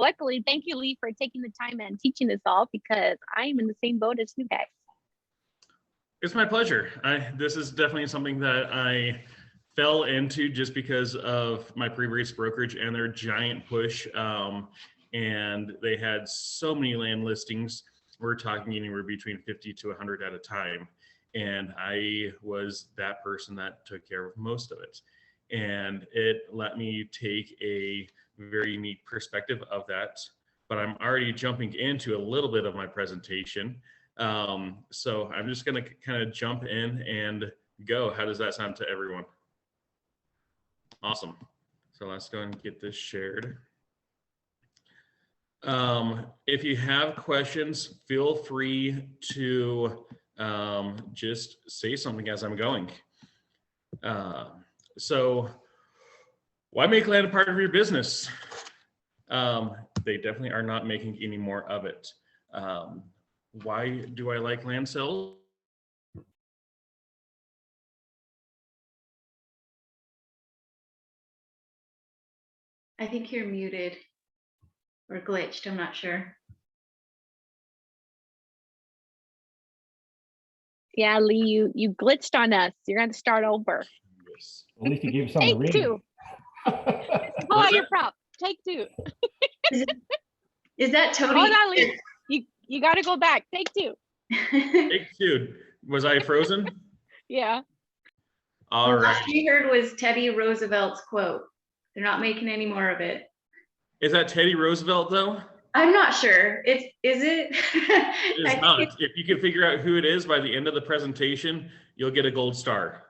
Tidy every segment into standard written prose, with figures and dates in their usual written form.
luckily, thank you, Lee, for taking the time and teaching us all, because I'm in the same boat as you guys. It's my pleasure. This is definitely something that I fell into just because of my previous brokerage and their giant push. And they had so many land listings. We're talking anywhere between 50 to 100 at a time. And I was that person that took care of most of it. And it let me take a very unique perspective of that. But I'm already jumping into a little bit of my presentation. So I'm just going to kind of jump in and go. How does that sound to everyone? Awesome. So let's go and get this shared. If you have questions, feel free to just say something as I'm going. So why make land a part of your business? They definitely are not making any more of it. Why do I like land sales? I think you're muted or glitched, I'm not sure. Yeah, Lee, you glitched on us. You're going to start over. Yes. At least you gave something to Take read. two. Pull out your prop. Take two. Is that Tony? Hold on, Lee. You got to go back. Take two. Take two. Was I frozen? Yeah. All The right. last we heard was Teddy Roosevelt's quote. They're not making any more of it. Is that Teddy Roosevelt though? I'm not sure. Is it? It is not. If you can figure out who it is by the end of the presentation, you'll get a gold star.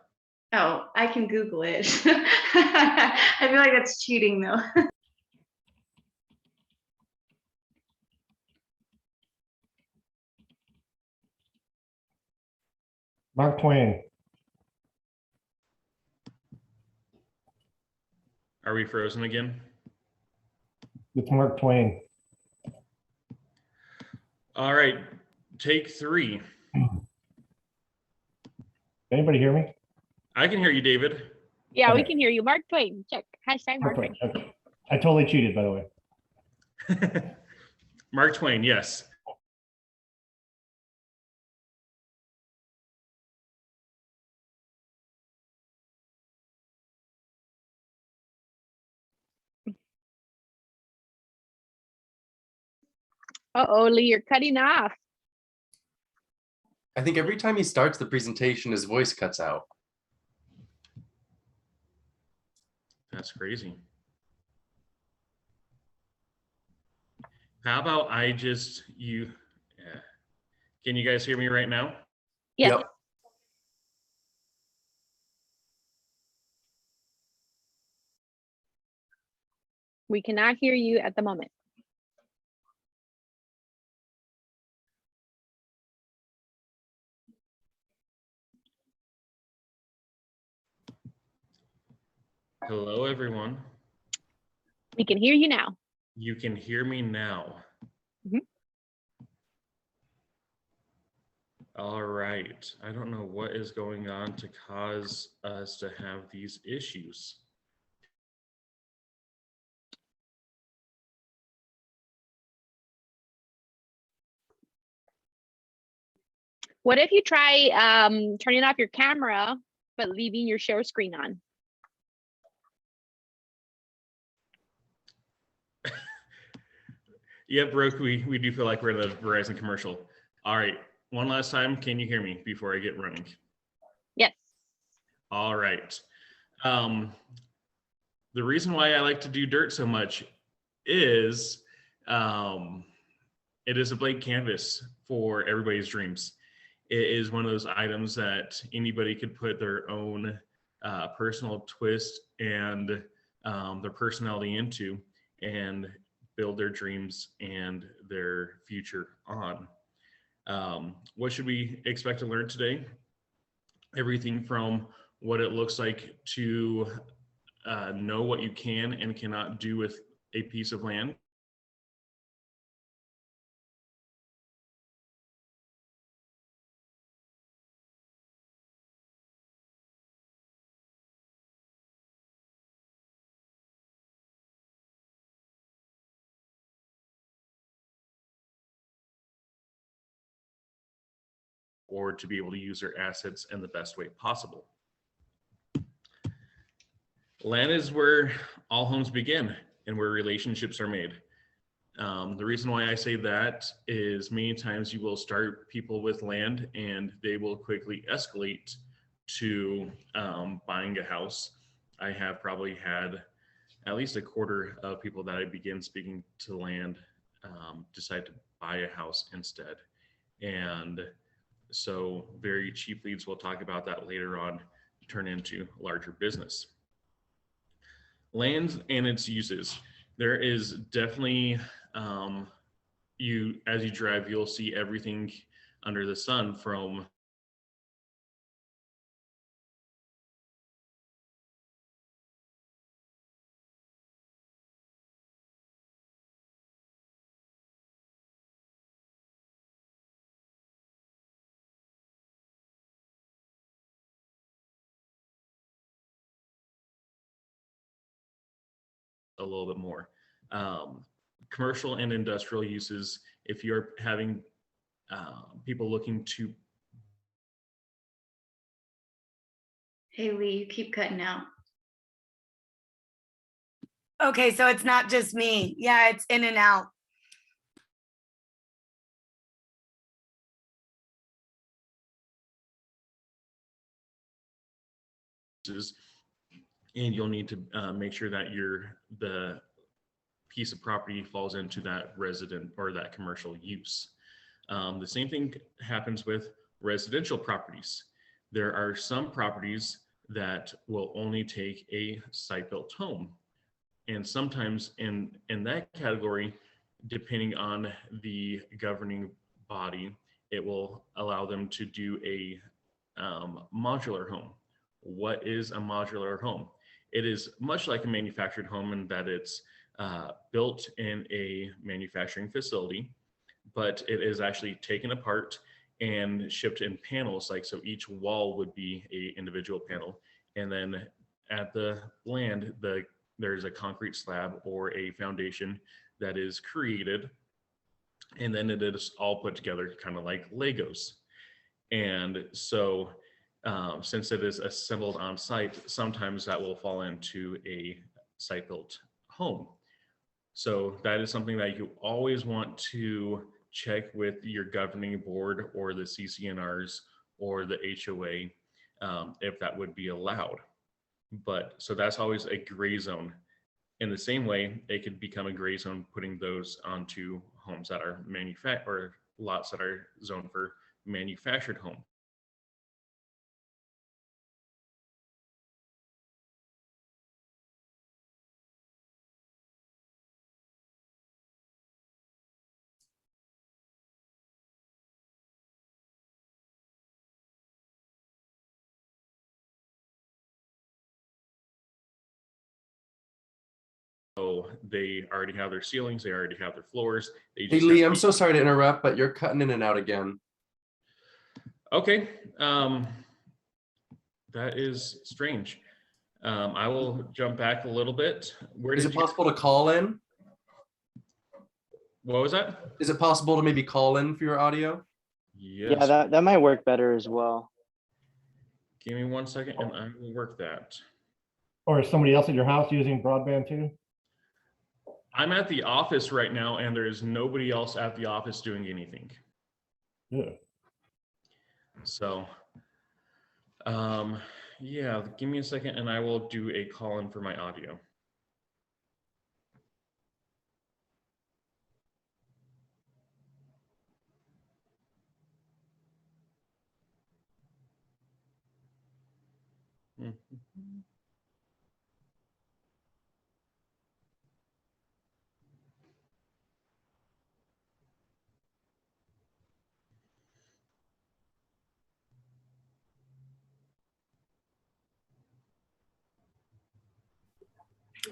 Oh, I can Google it. I feel like that's cheating though. Mark Twain. Are we frozen again? It's Mark Twain. All right, take three. Anybody hear me? I can hear you, David. Yeah, we Okay. can hear you. Mark Twain. Check. Hashtag Mark Twain. Okay. I totally cheated, by the way. Mark Twain, yes. Uh-oh, Lee, you're cutting off. I think every time he starts the presentation, his voice cuts out. That's crazy. How about I just, can you guys hear me right now? Yes. Yep. We cannot hear you at the moment. Hello, everyone. We can hear you now. You can hear me now. Mhm. All right. I don't know what is going on to cause us to have these issues. What if you try turning off your camera, but leaving your share screen on? Yep, Brooke, we do feel like we're in a Verizon commercial. All right, one last time, can you hear me before I get running? Yes. All right. The reason why I like to do dirt so much is it is a blank canvas for everybody's dreams. It is one of those items that anybody could put their own personal twist and their personality into and build their dreams and their future on. What should we expect to learn today? Everything from what it looks like to know what you can and cannot do with a piece of land, or to be able to use their assets in the best way possible. Land is where all homes begin and where relationships are made. The reason why I say that is many times you will start people with land and they will quickly escalate to buying a house. I have probably had at least a quarter of people that I begin speaking to land decide to buy a house instead. And so very cheap leads, we'll talk about that later on, turn into larger business. Land and its uses. There is definitely, as you drive, you'll see everything under the sun from a little bit more. Commercial and industrial uses, if you're having people looking to. Hey, Lee, you keep cutting out. Okay, so it's not just me. Yeah, it's in and out. And you'll need to make sure that the piece of property falls into that resident or that commercial use. The same thing happens with residential properties. There are some properties that will only take a site-built home. And sometimes in that category, depending on the governing body, it will allow them to do a modular home. What is a modular home? It is much like a manufactured home in that it's built in a manufacturing facility, but it is actually taken apart and shipped in panels. Like, so each wall would be an individual panel. And then at the land, there's a concrete slab or a foundation that is created. And then it is all put together kind of like Legos. And so since it is assembled on site, sometimes that will fall into a site-built home. So that is something that you always want to check with your governing board or the CC&Rs or the HOA if that would be allowed. But so that's always a gray zone. In the same way, it could become a gray zone putting those onto homes that are manufactured or lots that are zoned for manufactured home. So they already have their ceilings, they already have their floors. They Hey just Lee, have I'm so sorry to interrupt, but you're cutting in and out again. Okay, that is strange. I will jump back a little bit. Where Is did it you? possible to call in? What was that? Is it possible to maybe call in for your audio? Yes. Yeah, that might work better as well. Give me 1 second, and I will work that. Or is somebody else at your house using broadband too? I'm at the office right now, and there is nobody else at the office doing anything. Yeah. So, yeah, give me a second, and I will do a call in for my audio.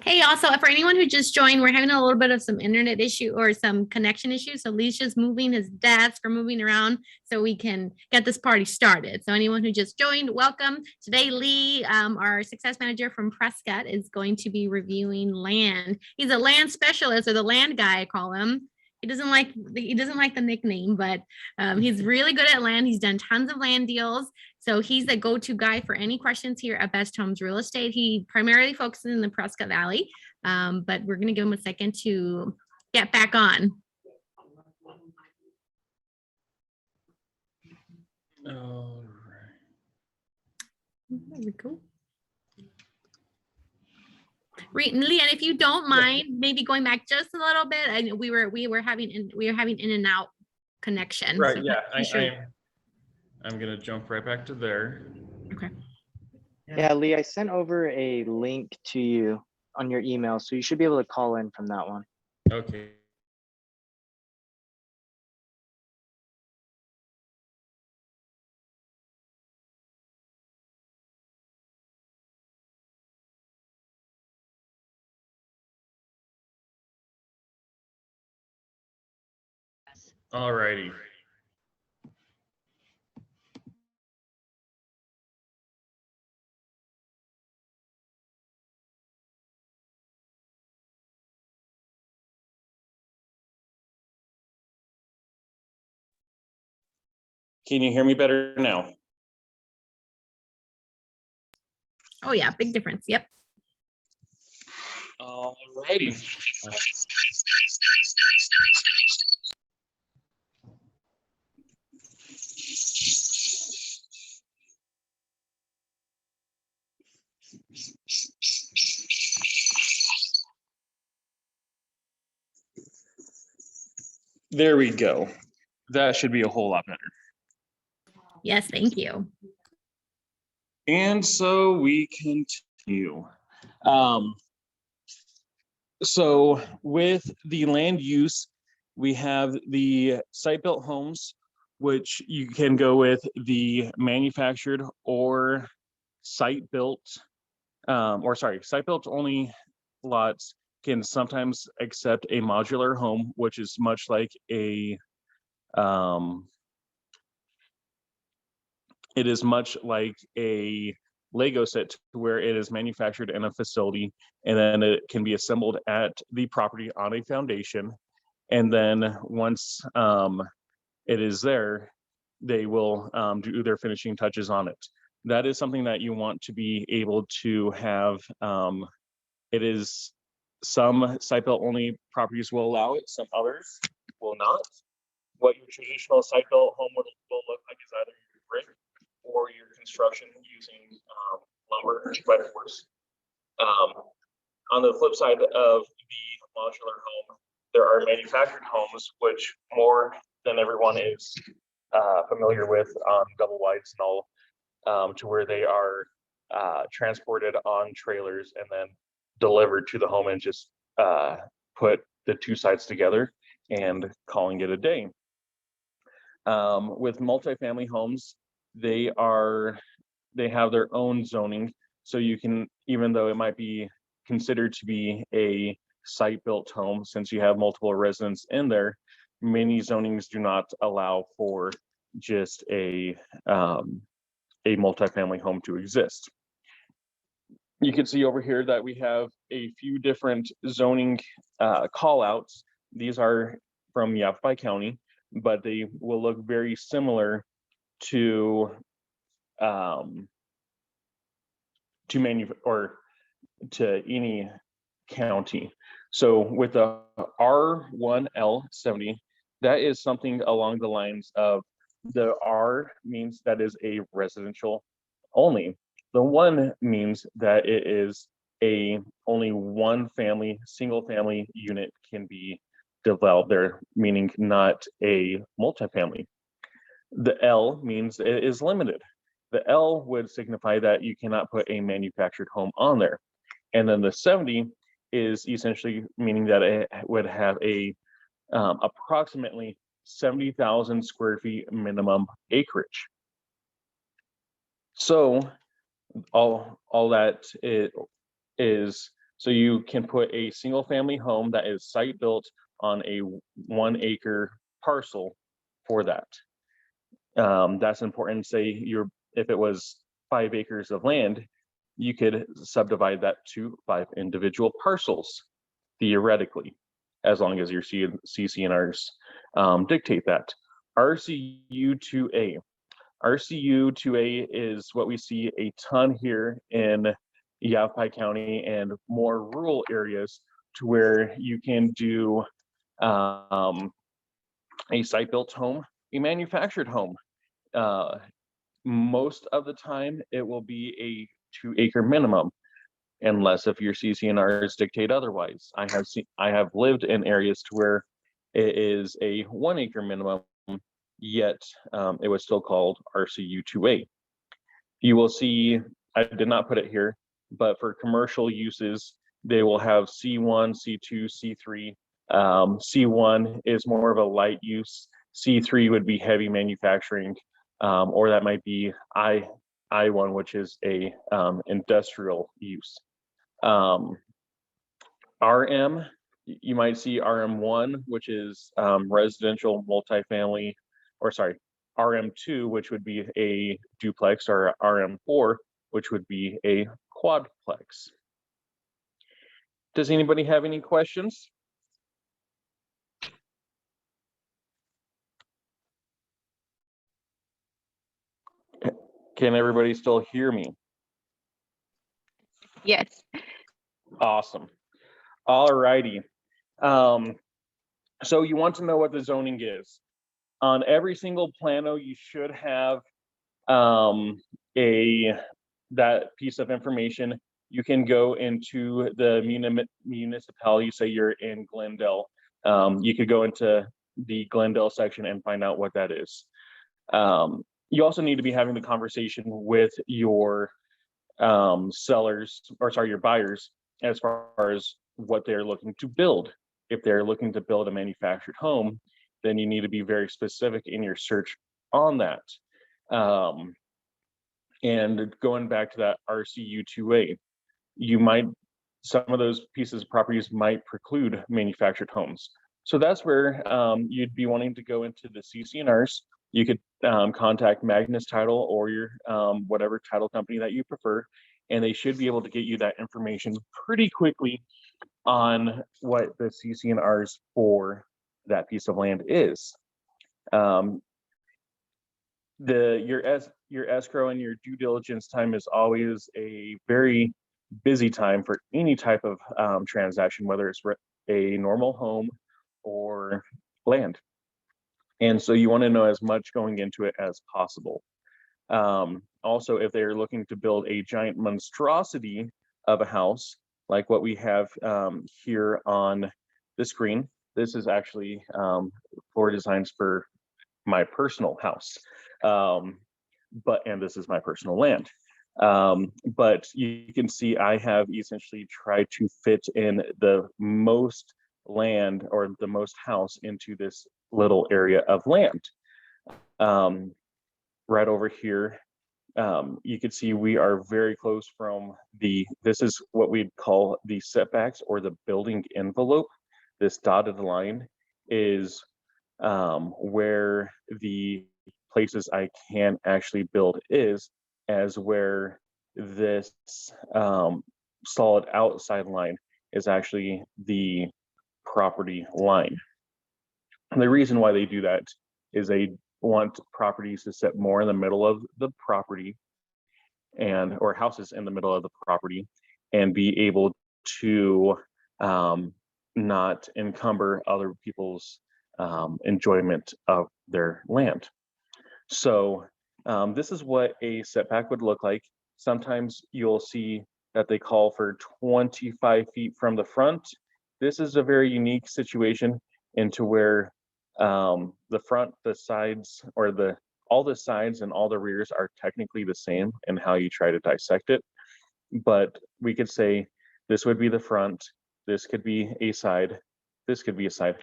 Hey, also for anyone who just joined, we're having a little bit of some internet issue or some connection issues. So Lee's just moving his desk or moving around so we can get this party started. So anyone who just joined, welcome. Today, Lee, our success manager from Prescott, is going to be reviewing land. He's a land specialist, or the land guy, I call him. He doesn't like the nickname, but he's really good at land. He's done tons of land deals. So he's the go-to guy for any questions here at Best Homes Real Estate. He primarily focuses in the Prescott Valley, but we're going to give him a second to get back on. All There we go. Leanne, if you don't mind, maybe going back just a little bit. I know we were having in and out connection. right. so Yeah. be sure- I'm gonna jump right back to there. Okay. Yeah, Lee, I sent over a link to you on your email, so you should be able to call in from that one. Okay. All righty. Can you hear me better now? Oh yeah, big difference. Yep. All righty. There we go. That should be a whole lot better. Yes, thank you. And so we continue. So with the land use, we have the site-built homes, which you can go with the manufactured or site-built, site-built only lots can sometimes accept a modular home, which is much like a it is much like a Lego set where it is manufactured in a facility and then it can be assembled at the property on a foundation. And then once it is there, they will do their finishing touches on it. That is something that you want to be able to have. It is some site-built only properties will allow it, some others will not. What your traditional site-built home will look like is either your brick or your construction using lumber by force. On the flip side of the modular home, there are manufactured homes, which more than everyone is familiar with on double wides and all, to where they are transported on trailers and then delivered to the home and just put the two sides together and calling it a day. With multifamily homes, they have their own zoning. So you can, even though it might be considered to be a site-built home, since you have multiple residents in there, many zonings do not allow for just a multifamily home to exist. You can see over here that we have a few different zoning call outs. These are from Yavapai County, but they will look very similar to any county. So with the R1L70, that is something along the lines of the R means that is a residential only. The 1 means that it is only one family, single family unit can be developed there, meaning not a multifamily. The L means it is limited. The L would signify that you cannot put a manufactured home on there. And then the 70 is essentially meaning that it would have a approximately 70,000 square feet minimum acreage. So all that it is, so you can put a single family home that is site built on a 1 acre parcel for that. That's important. Say if it was 5 acres of land, you could subdivide that to 5 individual parcels, theoretically. as long as your CC&Rs dictate that. RCU2A. RCU2A is what we see a ton here in Yavapai County and more rural areas, to where you can do a site-built home, a manufactured home. Most of the time, it will be a 2-acre minimum, unless if your CC&Rs dictate otherwise. I have lived in areas to where it is a 1-acre minimum, yet it was still called RCU2A. You will see, I did not put it here, but for commercial uses, they will have C1, C2, C3. C1 is more of a light use. C3 would be heavy manufacturing, or that might be I1, which is a industrial use. RM, you might see RM1, which is residential multifamily, or sorry, RM2, which would be a duplex, or RM4, which would be a quadplex. Does anybody have any questions? Can everybody still hear me? Yes. Awesome. All righty. So you want to know what the zoning is. On every single plano, you should have that piece of information. You can go into the municipality, say you're in Glendale. You could go into the Glendale section and find out what that is. You also need to be having the conversation with your sellers, or sorry, your buyers, as far as what they're looking to build. If they're looking to build a manufactured home, then you need to be very specific in your search on that. And going back to that RCU2A, some of those pieces of properties might preclude manufactured homes. So that's where you'd be wanting to go into the CC&Rs. You could contact Magnus Title, or your whatever title company that you prefer, and they should be able to get you that information pretty quickly on what the CC&Rs for that piece of land is. Your escrow and your due diligence time is always a very busy time for any type of transaction, whether it's a normal home or land. And so you want to know as much going into it as possible. Also, if they're looking to build a giant monstrosity of a house, like what we have here on the screen, this is actually floor designs for my personal house. And this is my personal land. But you can see I have essentially tried to fit in the most land, or the most house, into this little area of land. Right over here, you can see we are very close from this is what we'd call the setbacks, or the building envelope. This dotted line is where the places I can actually build is, as where this solid outside line is actually the property line. And the reason why they do that is they want properties to sit more in the middle of the property, or houses in the middle of the property, and be able to not encumber other people's enjoyment of their land. So this is what a setback would look like. Sometimes you'll see that they call for 25 feet from the front. This is a very unique situation, into where the front, the sides, or all the sides and all the rears are technically the same in how you try to dissect it. But we could say this would be the front, this could be a side, this could be a side,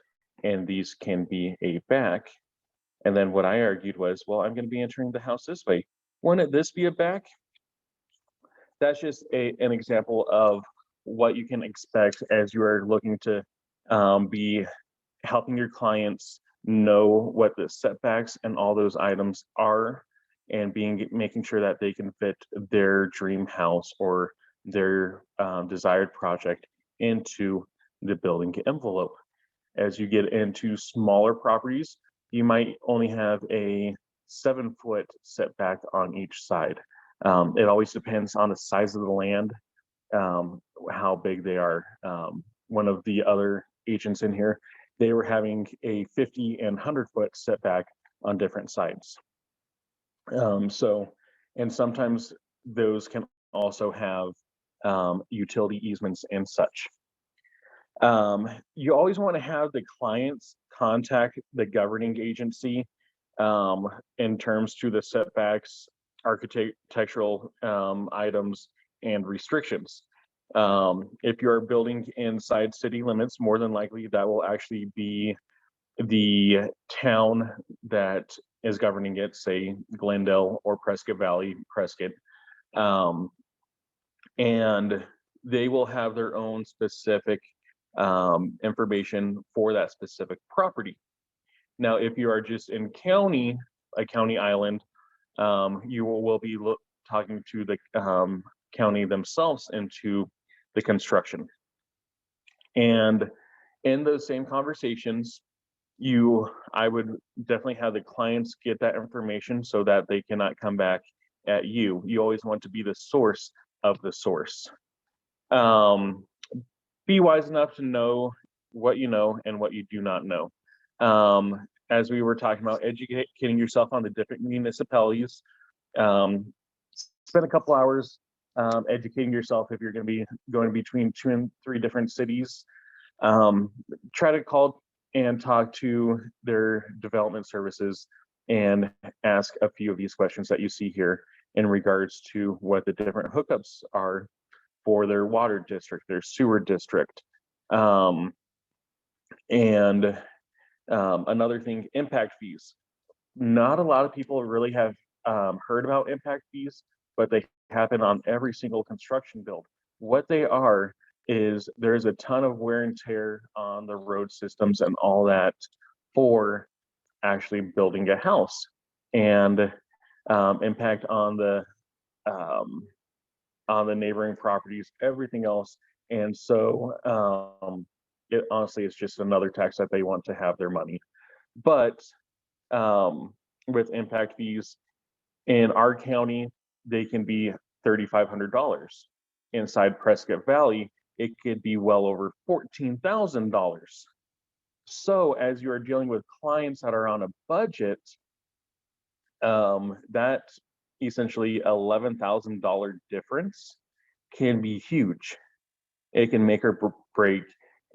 and these can be a back. And then what I argued was, well, I'm going to be entering the house this way. Wouldn't this be a back? That's just an example of what you can expect as you are looking to be helping your clients know what the setbacks and all those items are, and making sure that they can fit their dream house or their desired project into the building envelope. As you get into smaller properties, you might only have a 7-foot setback on each side. It always depends on the size of the land, how big they are. One of the other agents in here, they were having a 50 and 100-foot setback on different sides. And sometimes those can also have utility easements and such. You always want to have the clients contact the governing agency in terms to the setbacks, architectural items, and restrictions. If you're building inside city limits, more than likely that will actually be the town that is governing it, say Glendale or Prescott Valley, Prescott. And they will have their own specific information for that specific property. Now, if you are just in county, a county island, you will be talking to the county themselves into the construction. And in those same conversations, I would definitely have the clients get that information so that they cannot come back at you. You always want to be the source of the source. Be wise enough to know what you know and what you do not know. As we were talking about educating yourself on the different municipalities, spend a couple hours educating yourself if you're going to be going between 2 and 3 different cities. Try to call and talk to their development services and ask a few of these questions that you see here in regards to what the different hookups are for their water district, their sewer district. Another thing, impact fees. Not a lot of people really have heard about impact fees, but they happen on every single construction build. What they are is there's a ton of wear and tear on the road systems and all that for actually building a house, and impact on the neighboring properties, everything else. And so it honestly is just another tax that they want to have their money. But with impact fees in our county, they can be $3,500. Inside Prescott Valley, it could be well over $14,000. So as you are dealing with clients that are on a budget, that essentially $11,000 difference can be huge. It can make or break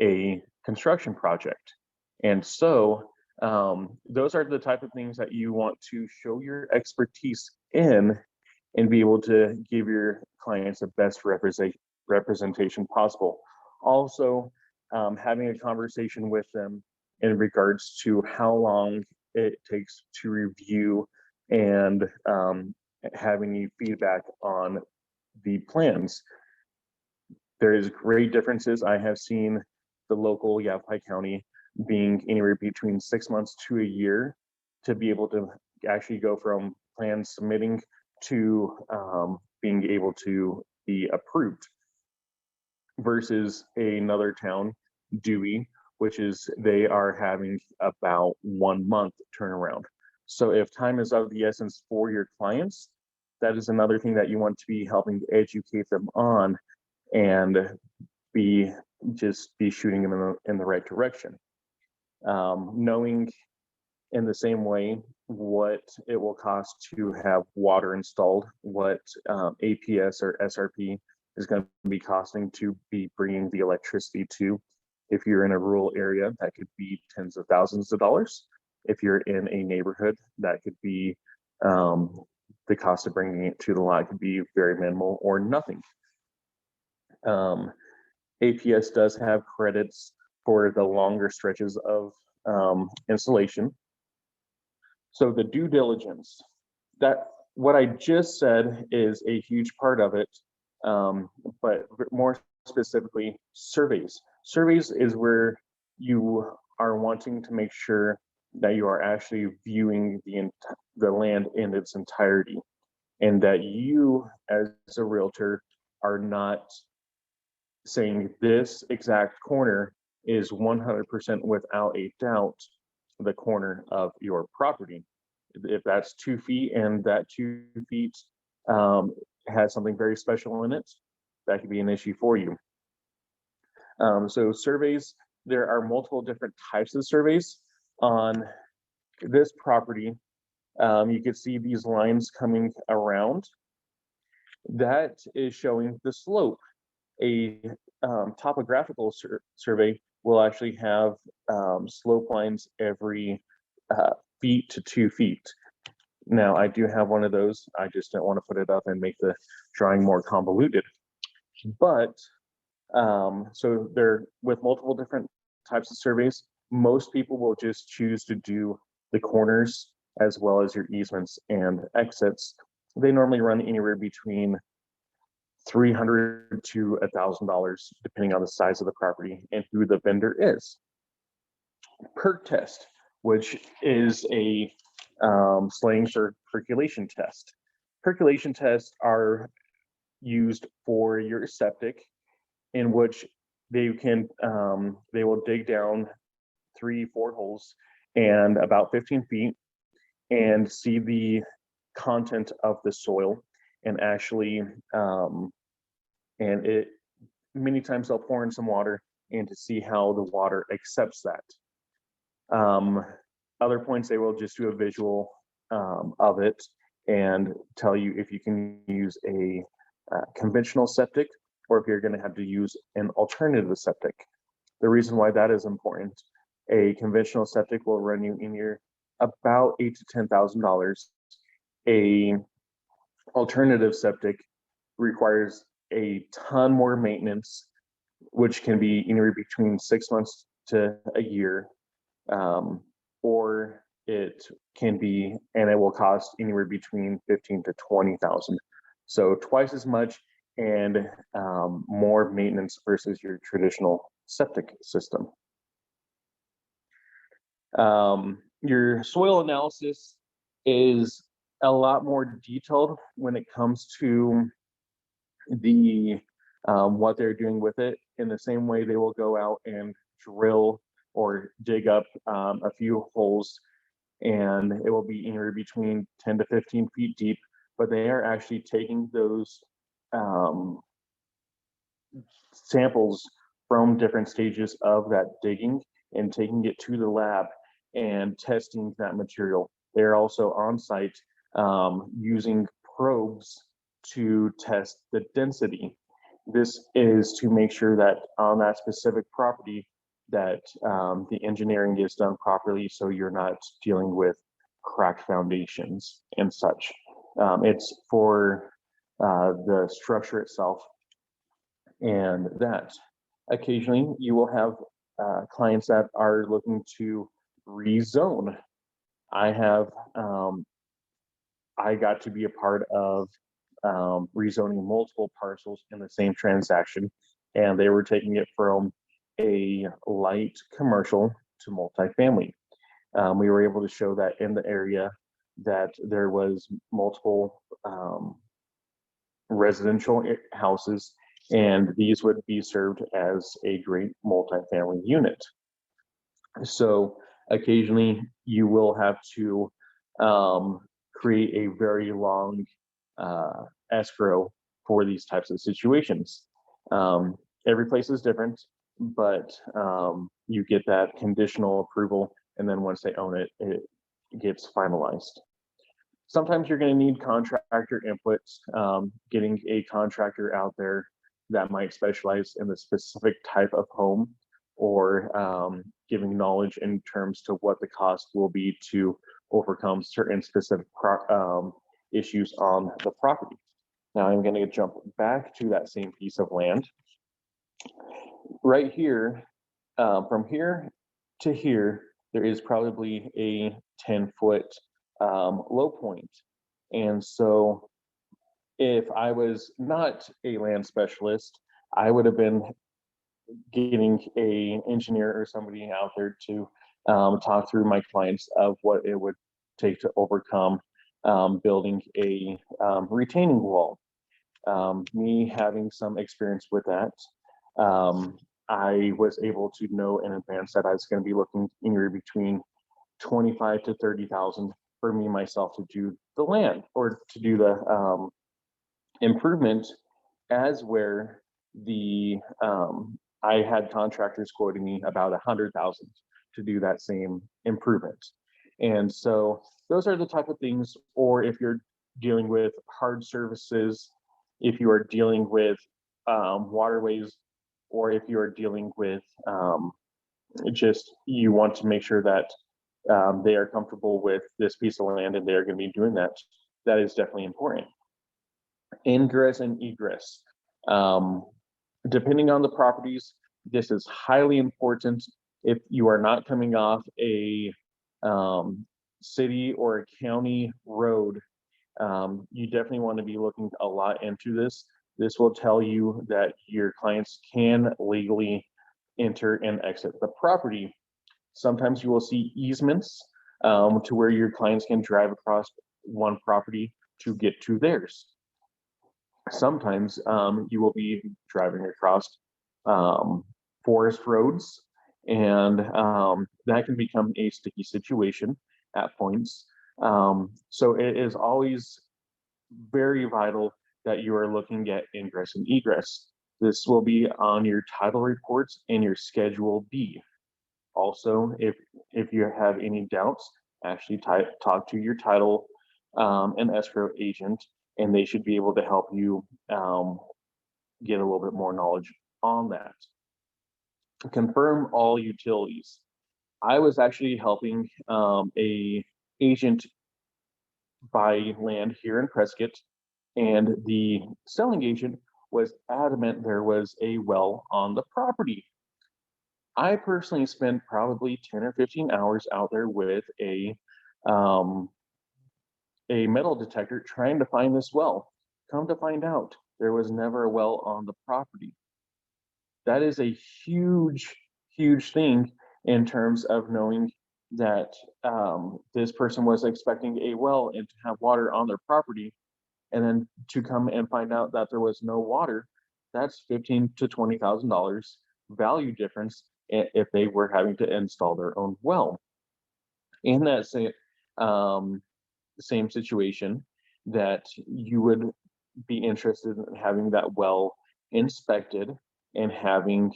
a construction project. And so those are the type of things that you want to show your expertise in and be able to give your clients the best representation possible. Also, having a conversation with them in regards to how long it takes to review and having you feedback on the plans. There is great differences. I have seen the local Yavapai County being anywhere between 6 months to a year to be able to actually go from plan submitting to being able to be approved, versus another town, Dewey, which is they are having about 1 month turnaround. So if time is of the essence for your clients, that is another thing that you want to be helping educate them on, and be shooting them in the right direction. Knowing in the same way what it will cost to have water installed, what APS or SRP is going to be costing to be bringing the electricity to. If you're in a rural area, that could be tens of thousands of dollars. If you're in a neighborhood, that could be the cost of bringing it to the lot could be very minimal or nothing. APS does have credits for the longer stretches of installation. So the due diligence, that what I just said is a huge part of it, but more specifically, surveys. Surveys is where you are wanting to make sure that you are actually viewing the land in its entirety, and that you as a realtor are not saying this exact corner is 100% without a doubt the corner of your property. If that's 2 feet and that 2 feet has something very special in it, that could be an issue for you. So surveys, there are multiple different types of surveys on this property. You can see these lines coming around. That is showing the slope. A topographical survey will actually have slope lines every feet to 2 feet. Now, I do have one of those. I just don't want to put it up and make the drawing more convoluted. But so they're with multiple different types of surveys. Most people will just choose to do the corners as well as your easements and exits. They normally run anywhere between $300 to $1,000, depending on the size of the property and who the vendor is. Perk test, which is a slang for percolation test. Percolation tests are used for your septic, in which they will dig down 3-4 holes and about 15 feet and see the content of the soil, and actually many times they'll pour in some water and to see how the water accepts that. Other points, they will just do a visual of it and tell you if you can use a conventional septic or if you're going to have to use an alternative septic. The reason why that is important, a conventional septic will run you in your about $8,000 to $10,000. A alternative septic requires a ton more maintenance, which can be anywhere between 6 months to a year, or it can be, and it will cost anywhere between $15,000 to $20,000. So twice as much and more maintenance versus your traditional septic system. Your soil analysis is a lot more detailed when it comes to the what they're doing with it. In the same way, they will go out and drill or dig up a few holes, and it will be anywhere between 10 to 15 feet deep, but they are actually taking those samples from different stages of that digging and taking it to the lab and testing that material. They're also on site using probes to test the density. This is to make sure that on that specific property that the engineering is done properly, so you're not dealing with cracked foundations and such. It's for the structure itself. And that occasionally you will have clients that are looking to rezone. I got to be a part of rezoning multiple parcels in the same transaction, and they were taking it from a light commercial to multifamily. We were able to show that in the area that there was multiple residential houses, and these would be served as a great multifamily unit. So occasionally you will have to create a very long escrow for these types of situations. Every place is different, but you get that conditional approval, and then once they own it, it gets finalized. Sometimes you're going to need contractor input, getting a contractor out there that might specialize in the specific type of home, or giving knowledge in terms to what the cost will be to overcome certain specific issues on the property. Now I'm going to jump back to that same piece of land. Right here, from here to here, there is probably a 10-foot low point. And so if I was not a land specialist, I would have been getting an engineer or somebody out there to talk through my clients of what it would take to overcome building a retaining wall. Me having some experience with that, I was able to know in advance that I was going to be looking anywhere between 25 to 30,000 for me myself to do the land or to do the improvement, as where the I had contractors quoting me about 100,000 to do that same improvement. And so those are the type of things. Or if you're dealing with hard services, if you are dealing with waterways, or if you are dealing with just you want to make sure that they are comfortable with this piece of land and they're going to be doing that, that is definitely important. Ingress and egress. Depending on the properties, this is highly important. If you are not coming off a city or a county road, you definitely want to be looking a lot into this. This will tell you that your clients can legally enter and exit the property. Sometimes you will see easements to where your clients can drive across one property to get to theirs. Sometimes you will be driving across forest roads, and that can become a sticky situation at points. So it is always very vital that you are looking at ingress and egress. This will be on your title reports and your Schedule B. Also, if you have any doubts, actually talk to your title and escrow agent, and they should be able to help you get a little bit more knowledge on that. Confirm all utilities. I was actually helping a agent buy land here in Prescott, and the selling agent was adamant there was a well on the property. I personally spent probably 10 or 15 hours out there with a metal detector trying to find this well. Come to find out, there was never a well on the property. That is a huge, huge thing in terms of knowing that this person was expecting a well and to have water on their property, and then to come and find out that there was no water. That's $15,000 to $20,000 value difference if they were having to install their own well. In that same situation, that you would be interested in having that well inspected and having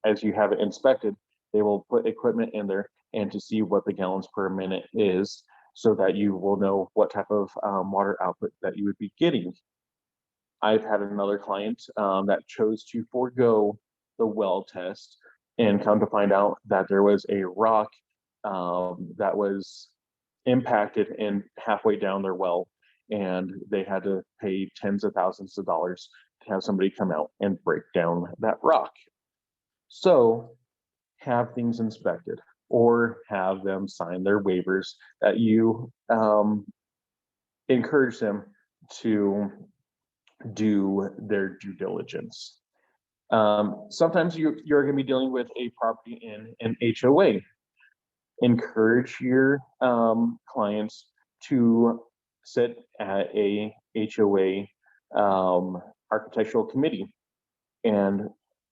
as you have it inspected, they will put equipment in there and to see what the gallons per minute is, so that you will know what type of water output that you would be getting. I've had another client that chose to forego the well test and come to find out that there was a rock that was impacted and halfway down their well, and they had to pay tens of thousands of dollars to have somebody come out and break down that rock. So have things inspected, or have them sign their waivers that you encourage them to do their due diligence. Sometimes you're going to be dealing with a property in an HOA. Encourage your clients to sit at a HOA architectural committee, and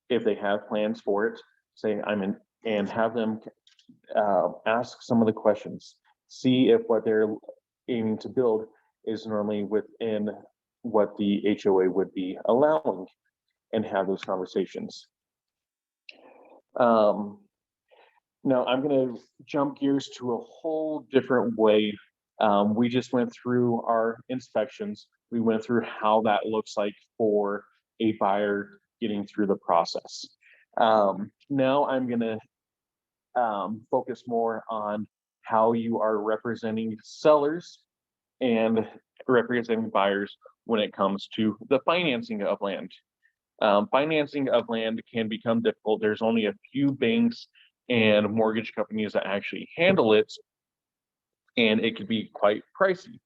if they have plans for it, say I'm in, and have them ask some of the questions, see if what they're aiming to build is normally within what the HOA would be allowing, and have those conversations. Now I'm going to jump gears to a whole different way. We just went through our inspections. We went through how that looks like for a buyer getting through the process. Now I'm going to focus more on how you are representing sellers and representing buyers when it comes to the financing of land. Financing of land can become difficult. There's only a few banks and mortgage companies that actually handle it, and it could be quite pricey.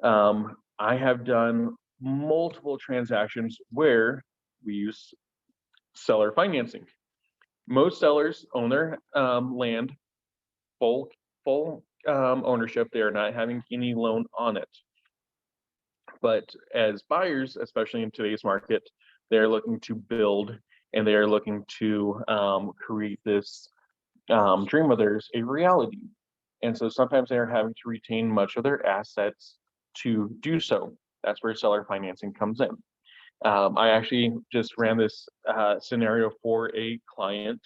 I have done multiple transactions where we use seller financing. Most sellers own their land, full ownership. They are not having any loan on it. But as buyers, especially in today's market, they're looking to build and they are looking to create this dream of theirs a reality. And so sometimes they are having to retain much of their assets to do so. That's where seller financing comes in. I actually just ran this scenario for a client,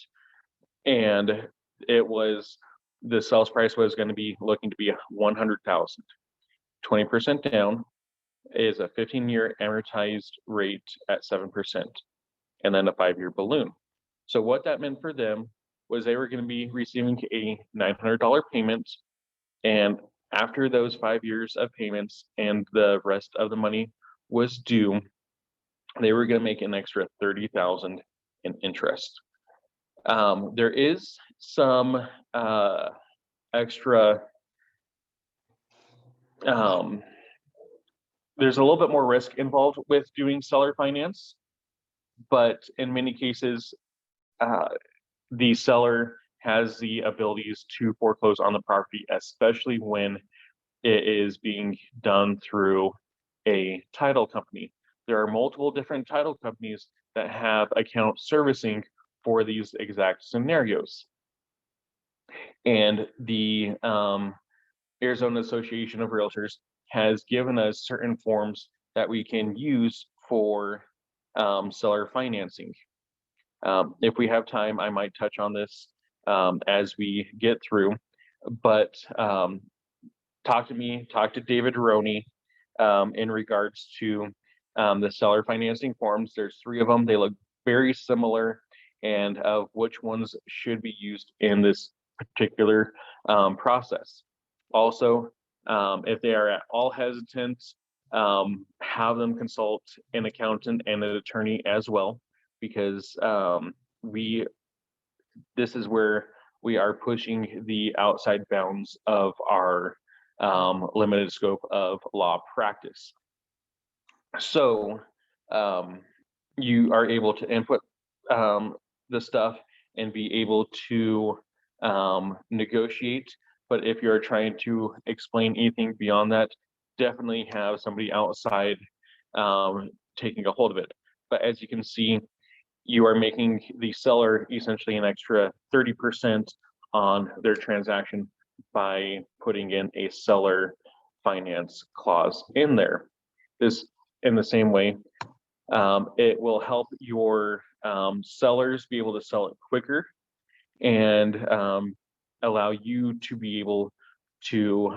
and it was the sales price was going to be looking to be 100,000. 20% down is a 15-year amortized rate at 7%, and then a 5-year balloon. So what that meant for them was they were going to be receiving a $900 payment, and after those 5 years of payments and the rest of the money was due, they were going to make an extra 30,000 in interest. There is some extra, there's a little bit more risk involved with doing seller finance, but in many cases, the seller has the abilities to foreclose on the property, especially when it is being done through a title company. There are multiple different title companies that have account servicing for these exact scenarios. And the Arizona Association of Realtors has given us certain forms that we can use for seller financing. If we have time, I might touch on this as we get through, but talk to David Roney in regards to the seller financing forms. There's 3 of them. They look very similar, and of which ones should be used in this particular process. Also, if they are at all hesitant, have them consult an accountant and an attorney as well, because this is where we are pushing the outside bounds of our limited scope of law practice. So you are able to input the stuff and be able to negotiate. But if you're trying to explain anything beyond that, definitely have somebody outside taking a hold of it. But as you can see, you are making the seller essentially an extra 30% on their transaction by putting in a seller finance clause in there. This, in the same way, it will help your sellers be able to sell it quicker and allow you to be able to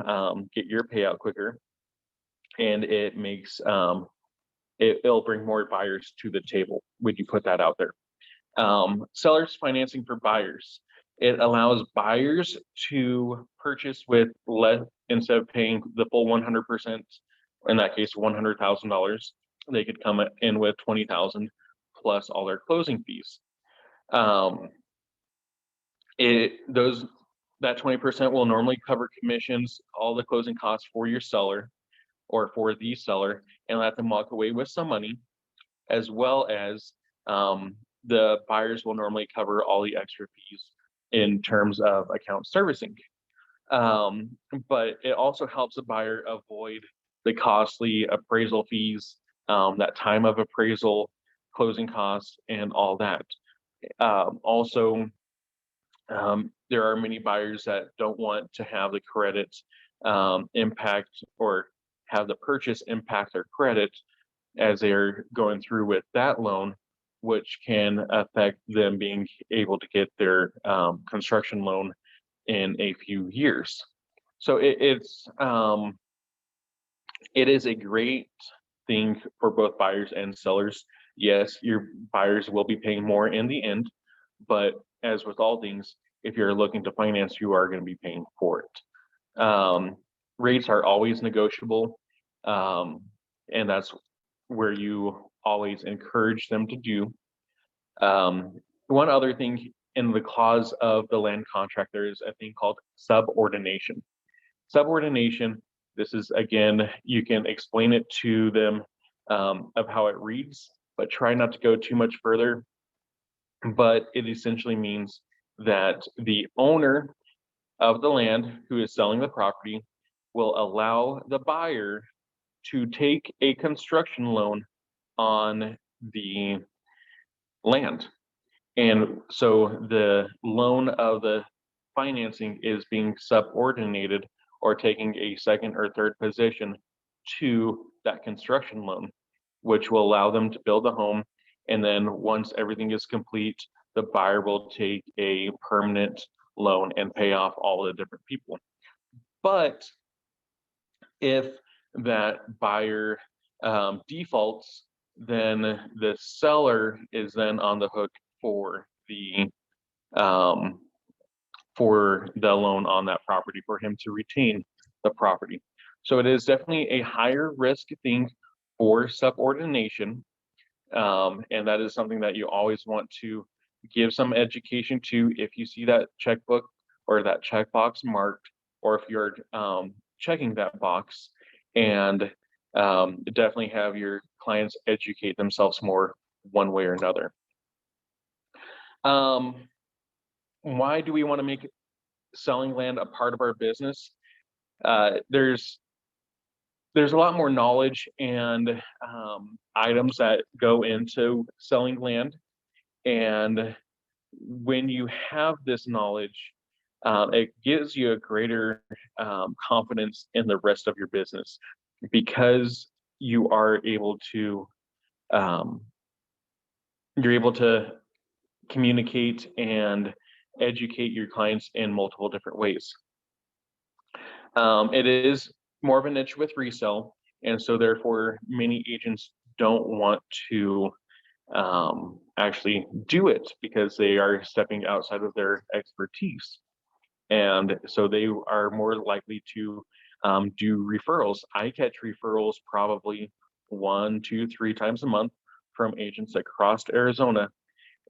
get your payout quicker. And it makes it'll bring more buyers to the table when you put that out there. Sellers financing for buyers. It allows buyers to purchase with less, instead of paying the full 100%, in that case, $100,000, they could come in with 20,000 plus all their closing fees. That 20% will normally cover commissions, all the closing costs for your seller or for the seller, and let them walk away with some money, as well as the buyers will normally cover all the extra fees in terms of account servicing. But it also helps the buyer avoid the costly appraisal fees, that time of appraisal, closing costs, and all that. Also, there are many buyers that don't want to have the credit impact or have the purchase impact their credit as they're going through with that loan, which can affect them being able to get their construction loan in a few years. So it is a great thing for both buyers and sellers. Yes, your buyers will be paying more in the end, but as with all things, if you're looking to finance, you are going to be paying for it. Rates are always negotiable, and that's where you always encourage them to do. One other thing in the clause of the land contract, there is a thing called subordination. Subordination, this is, again, you can explain it to them of how it reads, but try not to go too much further. But it essentially means that the owner of the land who is selling the property will allow the buyer to take a construction loan on the land. And so the loan of the financing is being subordinated or taking a second or third position to that construction loan, which will allow them to build a home. And then once everything is complete, the buyer will take a permanent loan and pay off all the different people. But if that buyer defaults, then the seller is then on the hook for the loan on that property for him to retain the property. So it is definitely a higher risk thing for subordination. And that is something that you always want to give some education to if you see that checkbook or that checkbox marked, or if you're checking that box, and definitely have your clients educate themselves more one way or another. Why do we want to make selling land a part of our business? There's a lot more knowledge and items that go into selling land. And when you have this knowledge, it gives you a greater confidence in the rest of your business, because you are able to communicate and educate your clients in multiple different ways. It is more of a niche with resale, and so therefore many agents don't want to actually do it because they are stepping outside of their expertise. And so they are more likely to do referrals. I catch referrals probably 1, 2, 3 times a month from agents across Arizona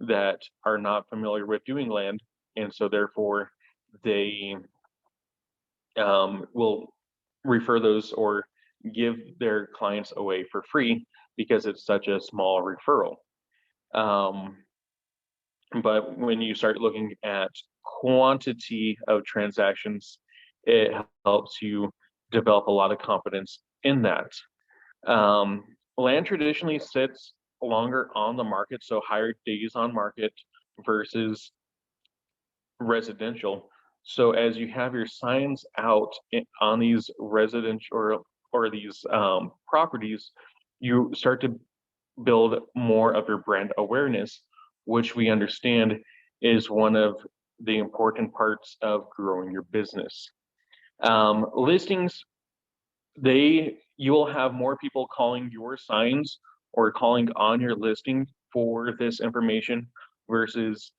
that are not familiar with doing land. And so therefore they will refer those or give their clients away for free because it's such a small referral. But when you start looking at quantity of transactions, it helps you develop a lot of confidence in that. Land traditionally sits longer on the market, so higher days on market versus residential. So as you have your signs out on these residential or these properties, you start to build more of your brand awareness, which we understand is one of the important parts of growing your business. Listings, you will have more people calling your signs or calling on your listing for this information versus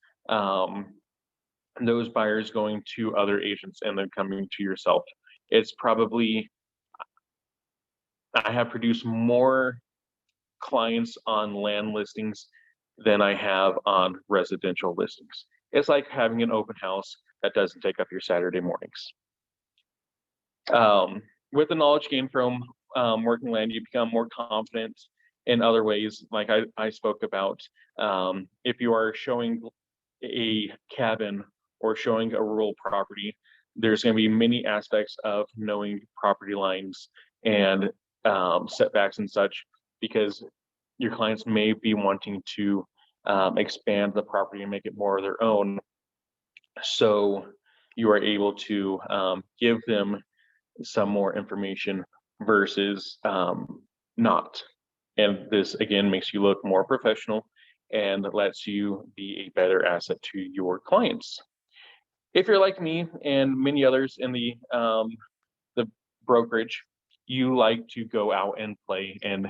those buyers going to other agents and then coming to yourself. It's probably, I have produced more clients on land listings than I have on residential listings. It's like having an open house that doesn't take up your Saturday mornings. With the knowledge gained from working land, you become more confident in other ways. Like I spoke about, if you are showing a cabin or showing a rural property, there's going to be many aspects of knowing property lines and setbacks and such, because your clients may be wanting to expand the property and make it more of their own. So you are able to give them some more information versus not. And this again makes you look more professional and lets you be a better asset to your clients. If you're like me and many others in the brokerage, you like to go out and play and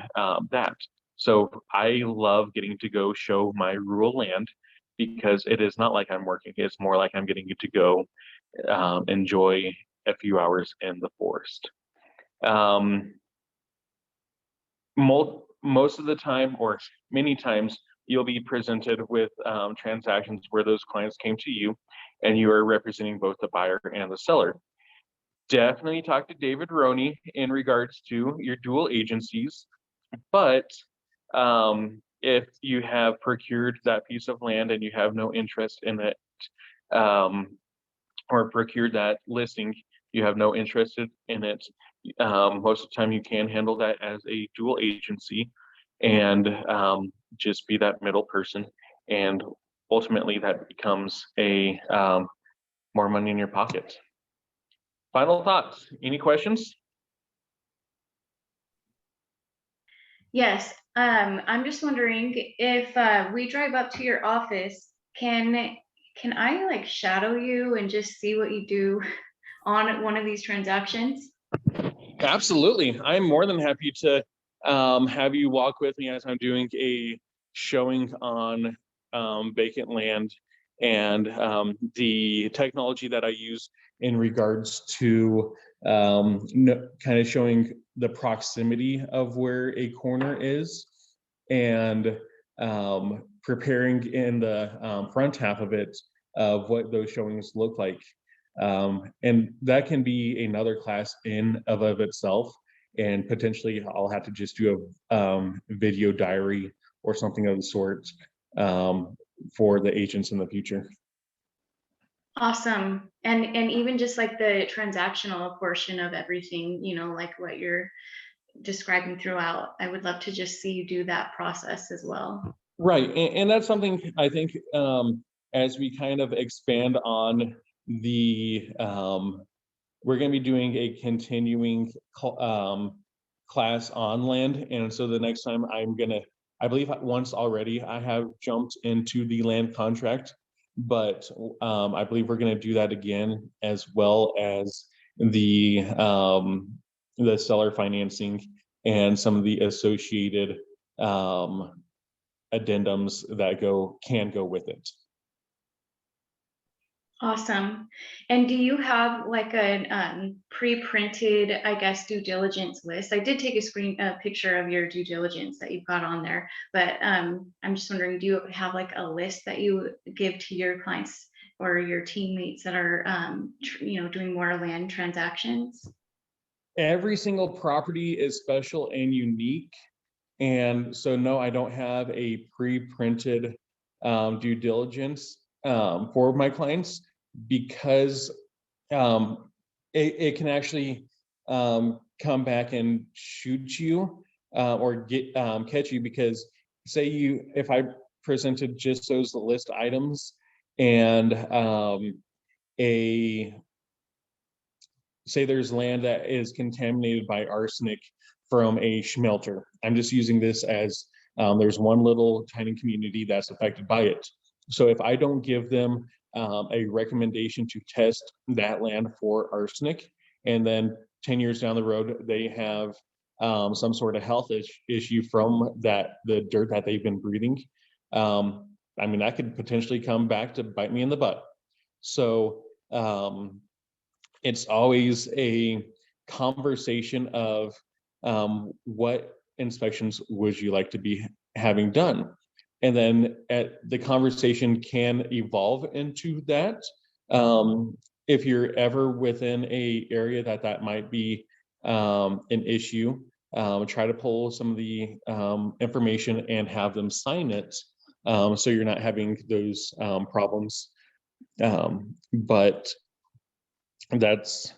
that. So I love getting to go show my rural land, because it is not like I'm working. It's more like I'm getting to go enjoy a few hours in the forest. Most of the time, or many times, you'll be presented with transactions where those clients came to you and you are representing both the buyer and the seller. Definitely talk to David Roney in regards to your dual agencies. But if you have procured that piece of land and you have no interest in it, or procured that listing, you have no interest in it, most of the time you can handle that as a dual agency and just be that middle person and ultimately that becomes a more money in your pocket. Final thoughts, any questions? Yes, I'm just wondering if we drive up to your office, can I like shadow you and just see what you do on one of these transactions? Absolutely. I'm more than happy to have you walk with me as I'm doing a showing on vacant land and the technology that I use in regards to kind of showing the proximity of where a corner is and preparing in the front half of it of what those showings look like. And that can be another class in of itself. And potentially I'll have to just do a video diary or something of the sort for the agents in the future. Awesome. And even just like the transactional portion of everything, you know, like what you're describing throughout, I would love to just see you do that process as well. Right. And that's something I think as we kind of expand on the we're going to be doing a continuing class on land. And so the next time I believe once already I have jumped into the land contract, but I believe we're going to do that again, as well as the seller financing and some of the associated addendums that can go with it. Awesome. And do you have like a pre-printed, I guess, due diligence list? I did take a picture of your due diligence that you've got on there, but I'm just wondering, do you have like a list that you give to your clients or your teammates that are, you know, doing more land transactions? Every single property is special and unique. And so, no, I don't have a pre-printed due diligence for my clients, because it can actually come back and shoot you or get catch you, because if I presented just those list items and say there's land that is contaminated by arsenic from a smelter. I'm just using this as there's one little tiny community that's affected by it. So if I don't give them a recommendation to test that land for arsenic, and then 10 years down the road, they have some sort of health issue from the dirt that they've been breathing, I mean, that could potentially come back to bite me in the butt. So it's always a conversation of what inspections would you like to be having done? And then the conversation can evolve into that. If you're ever within a area that might be an issue, try to pull some of the information and have them sign it, so you're not having those problems. But that's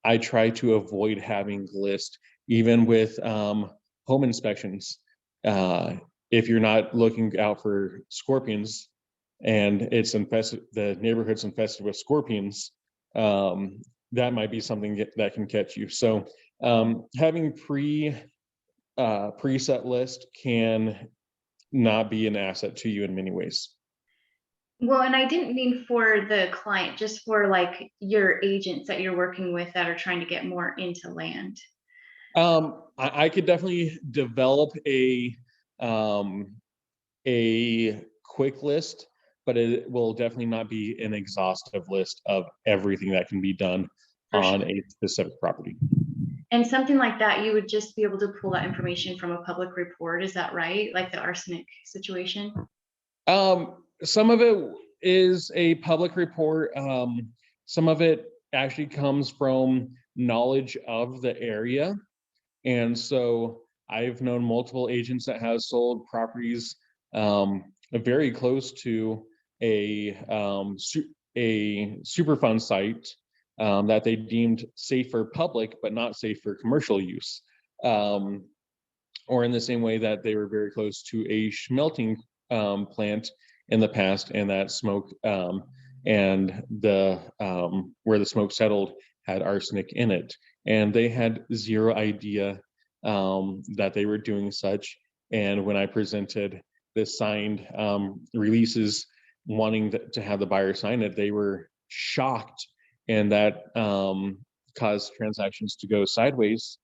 I try to avoid having lists, even with home inspections. If you're not looking out for scorpions and it's infested, the neighborhood's infested with scorpions, that might be something that can catch you. So having preset list can not be an asset to you in many ways. Well, and I didn't mean for the client, just for like your agents that you're working with that are trying to get more into land. I could definitely develop a quick list, but it will definitely not be an exhaustive list of everything that can be done on a specific property. And something like that, you would just be able to pull that information from a public report, is that right? Like the arsenic situation? Some of it is a public report. Some of it actually comes from knowledge of the area. And so I've known multiple agents that have sold properties very close to a Superfund site that they deemed safe for public, but not safe for commercial use. Or in the same way that they were very close to a smelting plant in the past, and that smoke and the where the smoke settled had arsenic in it, and they had zero idea that they were doing such. And when I presented the signed releases, wanting to have the buyer sign it, they were shocked, and that caused transactions to go sideways.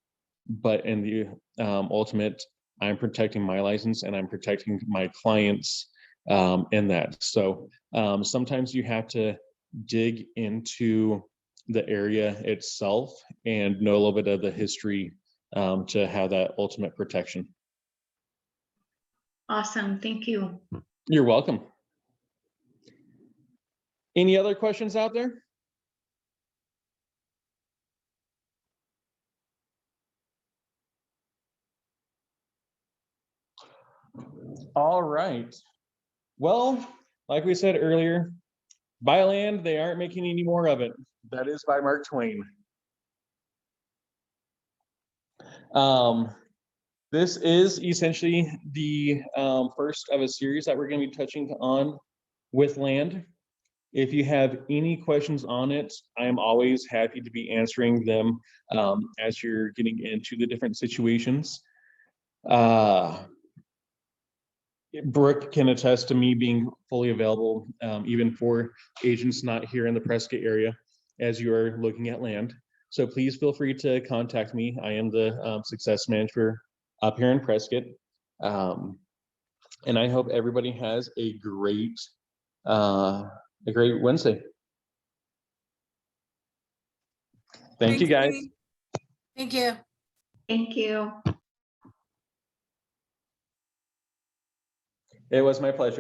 But in the ultimate, I'm protecting my license and I'm protecting my clients in that. So sometimes you have to dig into the area itself and know a little bit of the history to have that ultimate protection. Awesome. Thank you. You're welcome. Any other questions out there? All right. Well, like we said earlier, buy land, they aren't making any more of it. That is by Mark Twain. This is essentially the first of a series that we're going to be touching on with land. If you have any questions on it, I am always happy to be answering them as you're getting into the different situations. Brooke can attest to me being fully available, even for agents not here in the Prescott area, as you are looking at land. So please feel free to contact me. I am the success manager up here in Prescott. And I hope everybody has a great Wednesday. Thank you, guys. Thank you. Thank you. It was my pleasure.